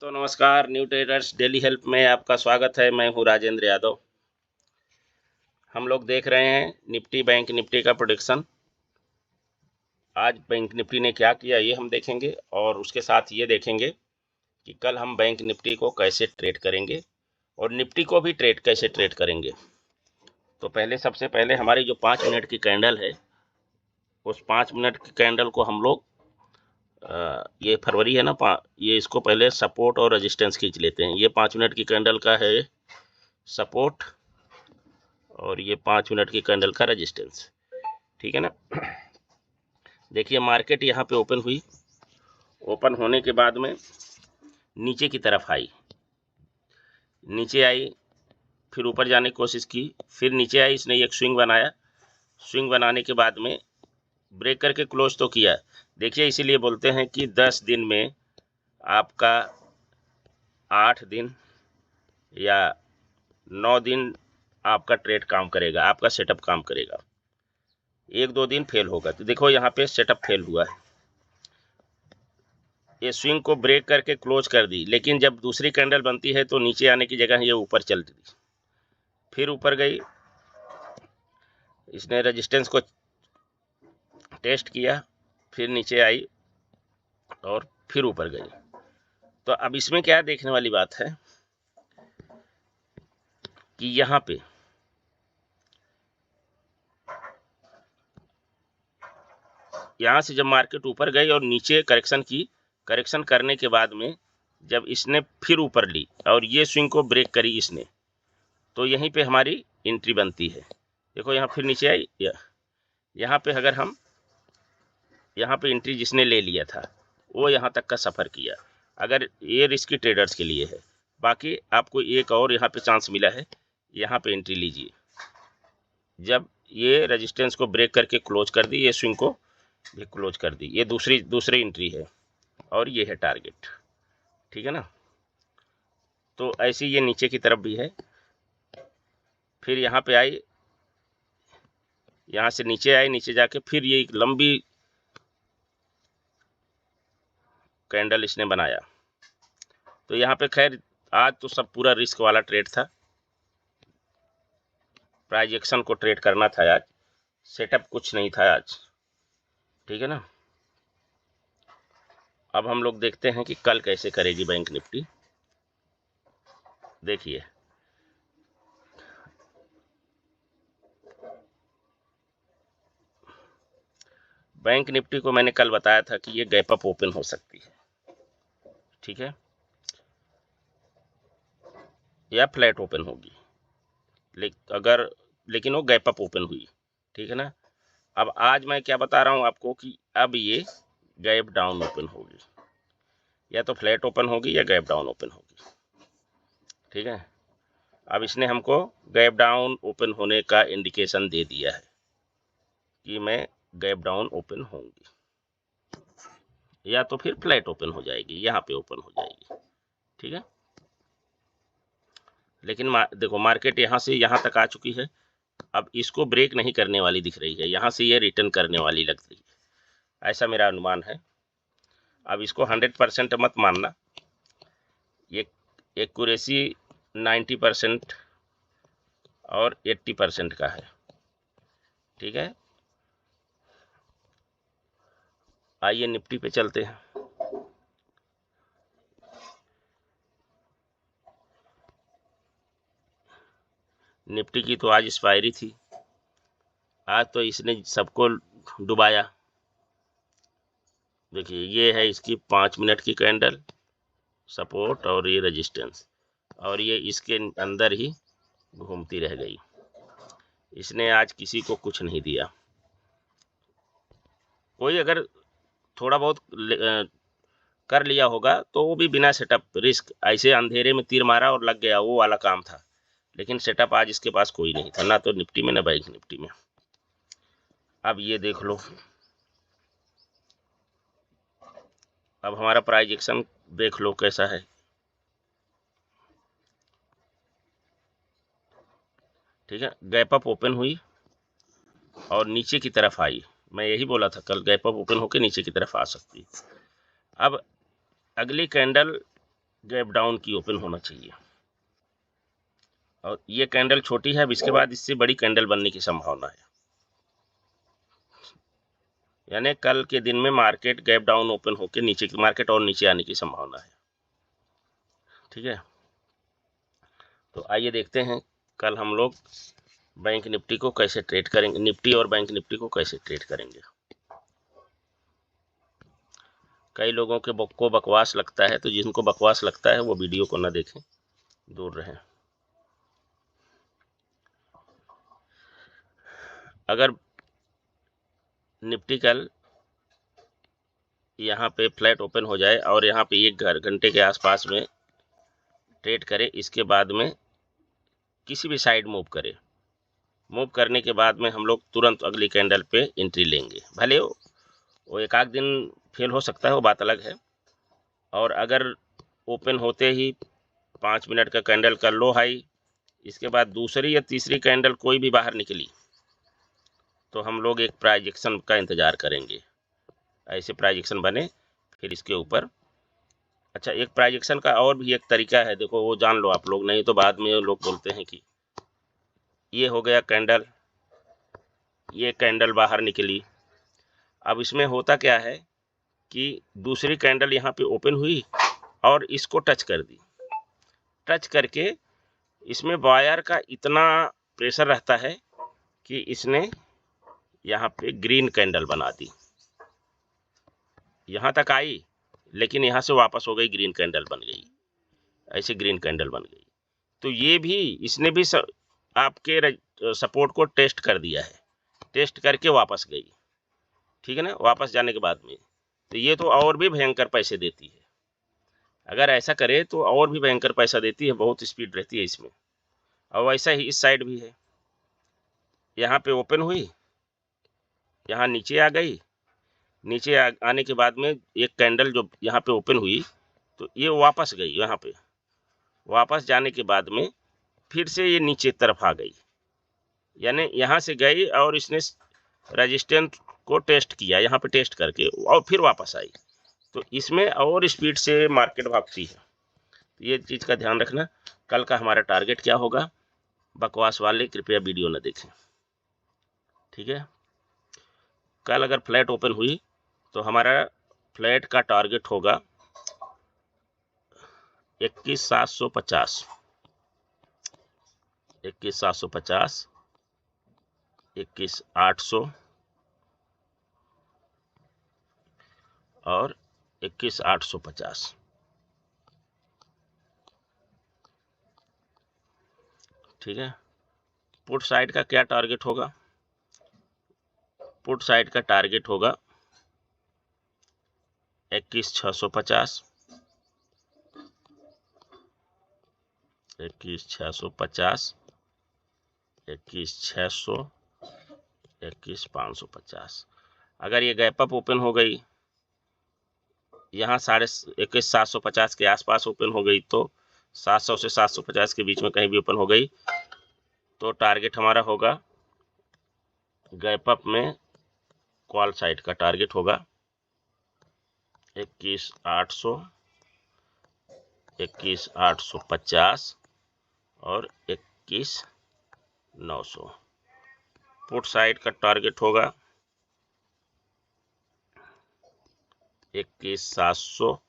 तो नमस्कार, new traders daily help में आपका स्वागत है। मैं हूं राजेंद्र यादव। हम लोग देख रहे हैं निफ्टी बैंक निफ्टी का प्रेडिक्शन। आज बैंक निफ्टी ने क्या किया ये हम देखेंगे, और उसके साथ ये देखेंगे कि कल हम बैंक निफ्टी को कैसे ट्रेड करेंगे और निफ्टी को भी कैसे ट्रेड करेंगे। तो सबसे पहले हमारी जो 5 मिनट की कैंडल है, उस 5 मिनट की कैंडल को हम लोग ये फरवरी है ना, ये इसको पहले सपोर्ट और रेजिस्टेंस खींच लेते हैं। ये 5 मिनट की कैंडल का है सपोर्ट और ये 5 मिनट की कैंडल का रेजिस्टेंस, ठीक है ना। देखिए मार्केट यहाँ पे ओपन हुई, ओपन होने के बाद में नीचे की तरफ आई, नीचे आई, फिर ऊपर जाने की कोशिश की, फिर नीचे आई, इसने एक स्विंग बनाया। स्विंग बनाने के बाद में ब्रेक करके क्लोज तो किया। देखिए इसीलिए बोलते हैं कि 10 दिन में आपका 8 दिन या 9 दिन आपका ट्रेड काम करेगा, आपका सेटअप काम करेगा। 1-2 दिन फेल होगा। तो देखो यहाँ पे सेटअप फेल हुआ है, ये स्विंग को ब्रेक करके क्लोज कर दी, लेकिन जब दूसरी कैंडल बनती है तो नीचे आने की जगह ये ऊपर चल दी, फिर ऊपर गई, इसने रेजिस्टेंस को टेस्ट किया, फिर नीचे आई और फिर ऊपर गई। तो अब इसमें क्या देखने वाली बात है कि यहाँ पे यहाँ से जब मार्केट ऊपर गई और नीचे करेक्शन की, करेक्शन करने के बाद में जब इसने फिर ऊपर ली और ये स्विंग को ब्रेक करी इसने, तो यहीं पे हमारी एंट्री बनती है। देखो यहाँ फिर नीचे आई, यहाँ पे अगर हम यहाँ पे एंट्री जिसने ले लिया था वो यहाँ तक का सफ़र किया, अगर ये रिस्की ट्रेडर्स के लिए है। बाकी आपको एक और यहाँ पे चांस मिला है, यहाँ पे एंट्री लीजिए। जब ये रेजिस्टेंस को ब्रेक करके क्लोज कर दी, ये स्विंग को भी क्लोज कर दी, ये दूसरी एंट्री है और ये है टारगेट, ठीक है ना। तो ऐसे ये नीचे की तरफ भी है, फिर यहाँ पे आई, यहाँ से नीचे आई, नीचे जाके फिर ये एक लंबी कैंडल इसने बनाया। तो यहाँ पे खैर आज तो सब पूरा रिस्क वाला ट्रेड था, प्राइस एक्शन को ट्रेड करना था आज, सेटअप कुछ नहीं था आज, ठीक है ना। अब हम लोग देखते हैं कि कल कैसे करेगी बैंक निफ्टी। देखिए बैंक निफ्टी को मैंने कल बताया था कि ये गैप अप ओपन हो सकती है, ठीक है, या फ्लैट ओपन होगी, लेकिन वो गैप अप ओपन हुई, ठीक है ना। अब आज मैं क्या बता रहा हूँ आपको कि अब ये गैप डाउन ओपन होगी, या तो फ्लैट ओपन होगी या गैप डाउन ओपन होगी, ठीक है। अब इसने हमको गैप डाउन ओपन होने का इंडिकेशन दे दिया है कि मैं गैप डाउन ओपन होंगी, या तो फिर फ्लैट ओपन हो जाएगी, यहाँ पे ओपन हो जाएगी, ठीक है। लेकिन देखो मार्केट यहाँ से यहाँ तक आ चुकी है, अब इसको ब्रेक नहीं करने वाली दिख रही है, यहाँ से ये रिटर्न करने वाली लग रही है, ऐसा मेरा अनुमान है। अब इसको 100% मत मानना, ये एक्यूरेसी 90% और 80% का है, ठीक है। आइए निफ्टी पे चलते हैं। निफ्टी की तो आज एक्सपायरी थी, आज तो इसने सबको डुबाया। देखिए ये है इसकी 5 मिनट की कैंडल, सपोर्ट और ये रेजिस्टेंस, और ये इसके अंदर ही घूमती रह गई, इसने आज किसी को कुछ नहीं दिया। कोई अगर थोड़ा बहुत कर लिया होगा तो वो भी बिना सेटअप, रिस्क ऐसे अंधेरे में तीर मारा और लग गया, वो वाला काम था। लेकिन सेटअप आज इसके पास कोई नहीं था, ना तो निफ्टी में ना बैंक निफ्टी में। अब ये देख लो, अब हमारा प्राइस एक्शन देख लो कैसा है, ठीक है। गैप अप ओपन हुई और नीचे की तरफ आई, मैं यही बोला था कल, गैप अप ओपन होकर नीचे की तरफ आ सकती। अब अगली कैंडल गैप डाउन की ओपन होना चाहिए। और ये कैंडल छोटी है, अब इसके बाद इससे बड़ी कैंडल बनने की संभावना है, यानी कल के दिन में मार्केट गैप डाउन ओपन होकर नीचे की मार्केट और नीचे आने की संभावना है। ठीक है, तो आइए देखते हैं कल हम लोग बैंक निफ्टी को कैसे ट्रेड करेंगे, निफ्टी और बैंक निफ्टी को कैसे ट्रेड करेंगे। कई लोगों के को बकवास लगता है, तो जिनको बकवास लगता है वो वीडियो को ना देखें, दूर रहें। अगर निफ्टी कल यहाँ पे फ्लैट ओपन हो जाए और यहाँ पे 1 घंटे के आसपास में ट्रेड करे, इसके बाद में किसी भी साइड मूव करे, मूव करने के बाद में हम लोग तुरंत अगली कैंडल पे एंट्री लेंगे। भले वो एक आध दिन फेल हो सकता है, वो बात अलग है। और अगर ओपन होते ही 5 मिनट का कैंडल का लो हाई, इसके बाद दूसरी या तीसरी कैंडल कोई भी बाहर निकली, तो हम लोग एक प्राइजेक्शन का इंतज़ार करेंगे। ऐसे प्राइजेक्शन बने फिर इसके ऊपर। अच्छा, एक प्राइजेक्शन का और भी एक तरीका है, देखो वो जान लो आप लोग, नहीं तो बाद में लोग बोलते हैं कि ये हो गया कैंडल, ये कैंडल बाहर निकली। अब इसमें होता क्या है कि दूसरी कैंडल यहाँ पे ओपन हुई और इसको टच कर दी, टच करके इसमें बायर का इतना प्रेशर रहता है कि इसने यहाँ पे ग्रीन कैंडल बना दी। यहाँ तक आई लेकिन यहाँ से वापस हो गई, ग्रीन कैंडल बन गई, ऐसे ग्रीन कैंडल बन गई। तो ये भी इसने भी आपके सपोर्ट को टेस्ट कर दिया है, टेस्ट करके वापस गई। ठीक है ना, वापस जाने के बाद में तो ये तो और भी भयंकर पैसे देती है। अगर ऐसा करे तो और भी भयंकर पैसा देती है, बहुत स्पीड रहती है इसमें। और वैसा ही इस साइड भी है, यहाँ पे ओपन हुई, यहाँ नीचे आ गई, नीचे आने के बाद में एक कैंडल जो यहाँ पे ओपन हुई तो ये वापस गई, यहाँ पे वापस जाने के बाद में फिर से ये नीचे तरफ आ गई, यानी यहाँ से गई और इसने रेजिस्टेंस को टेस्ट किया, यहाँ पे टेस्ट करके और फिर वापस आई। तो इसमें और स्पीड से मार्केट भागती है, तो ये चीज़ का ध्यान रखना। कल का हमारा टारगेट क्या होगा, बकवास वाले कृपया वीडियो न देखें। ठीक है, कल अगर फ्लैट ओपन हुई तो हमारा फ्लैट का टारगेट होगा 21,750, 21,750, 21,800 और 21,850। ठीक है, पुट साइड का क्या टारगेट होगा, पुट साइड का टारगेट होगा 21,650, 21,650, 21,600, 21,550। अगर ये गैप अप ओपन हो गई, यहाँ 21,750 के आसपास ओपन हो गई, तो 700 से 750 के बीच में कहीं भी ओपन हो गई, तो टारगेट हमारा होगा गैप अप में कॉल साइड का टारगेट होगा 21,800, 21,850 और 21,900। पुट साइड का टारगेट होगा 21,700,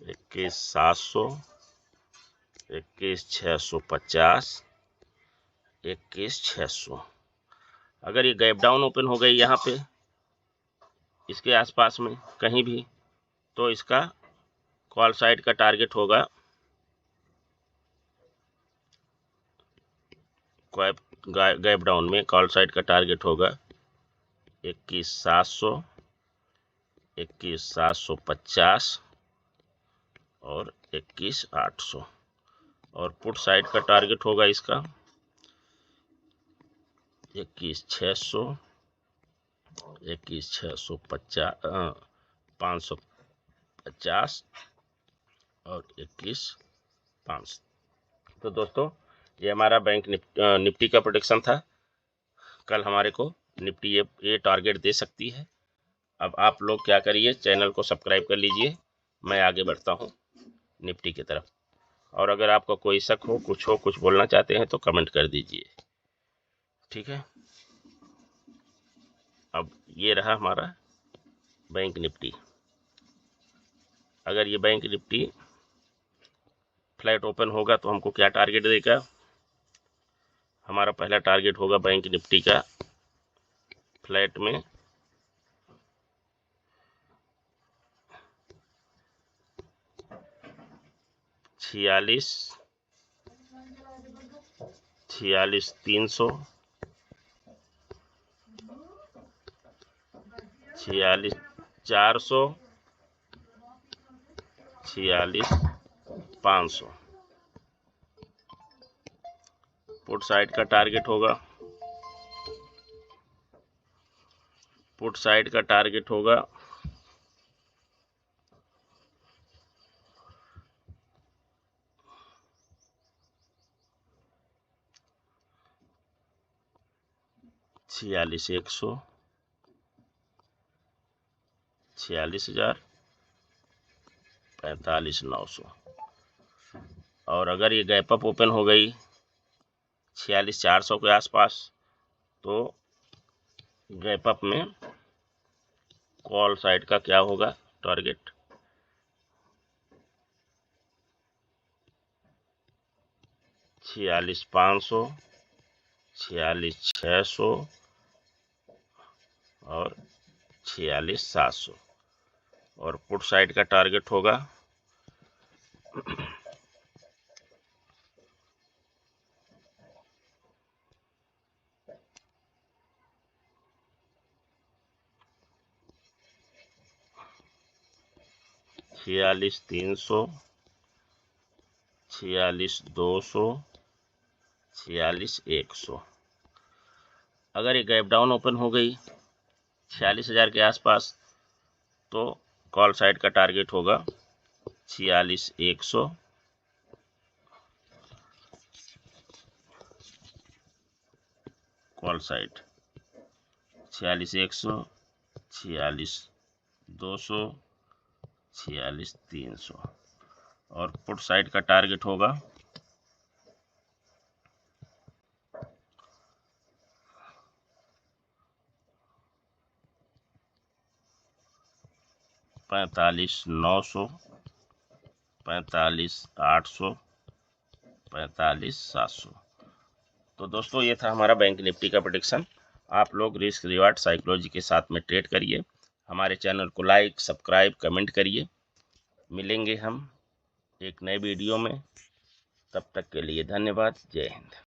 21,700, 21,650, 21,600। अगर ये गैप डाउन ओपन हो गई यहाँ पे इसके आसपास में कहीं भी, तो इसका कॉल साइड का टारगेट होगा गैप डाउन में कॉल साइड का टारगेट होगा 21,700, 21,750 और 21,800। और पुट साइड का टारगेट होगा इसका 21,600, 21,650, 550 और 21,500। तो दोस्तों, ये हमारा बैंक निफ्टी का प्रोडिक्शन था। कल हमारे को निफ्टी ये टारगेट दे सकती है अब आप लोग क्या करिए, चैनल को सब्सक्राइब कर लीजिए। मैं आगे बढ़ता हूँ निफ्टी की तरफ। और अगर आपको कोई शक हो, कुछ बोलना चाहते हैं तो कमेंट कर दीजिए, ठीक है। अब ये रहा हमारा बैंक निफ्टी। अगर ये बैंक निफ्टी फ्लैट ओपन होगा तो हमको क्या टारगेट देगा। हमारा पहला टारगेट होगा बैंक निफ्टी का फ्लैट में 46,300, 46,400, 46,500 पुट साइड का टारगेट होगा। पुट साइड का टारगेट होगा 46,100, 46,000, 45,900। और अगर ये गैप अप ओपन हो गई 46,400 के आसपास तो गैप अप में कॉल साइड का क्या होगा टारगेट, 46,500, 46,600 और 46,700। और पुट साइड का टारगेट होगा 46,300, 46,200, 46,100। अगर ये गैप डाउन ओपन हो गई 46,000 के आसपास तो कॉल साइड का टारगेट होगा 46,100, कॉल साइड 46,100, 46,200, 46,300। और पुट साइड का टारगेट होगा 45,900, 45,800, 45,700। तो दोस्तों ये था हमारा बैंक निफ्टी का प्रेडिक्शन। आप लोग रिस्क रिवार्ड साइकोलॉजी के साथ में ट्रेड करिए। हमारे चैनल को लाइक, सब्सक्राइब, कमेंट करिए। मिलेंगे हम एक नए वीडियो में, तब तक के लिए धन्यवाद। जय हिंद।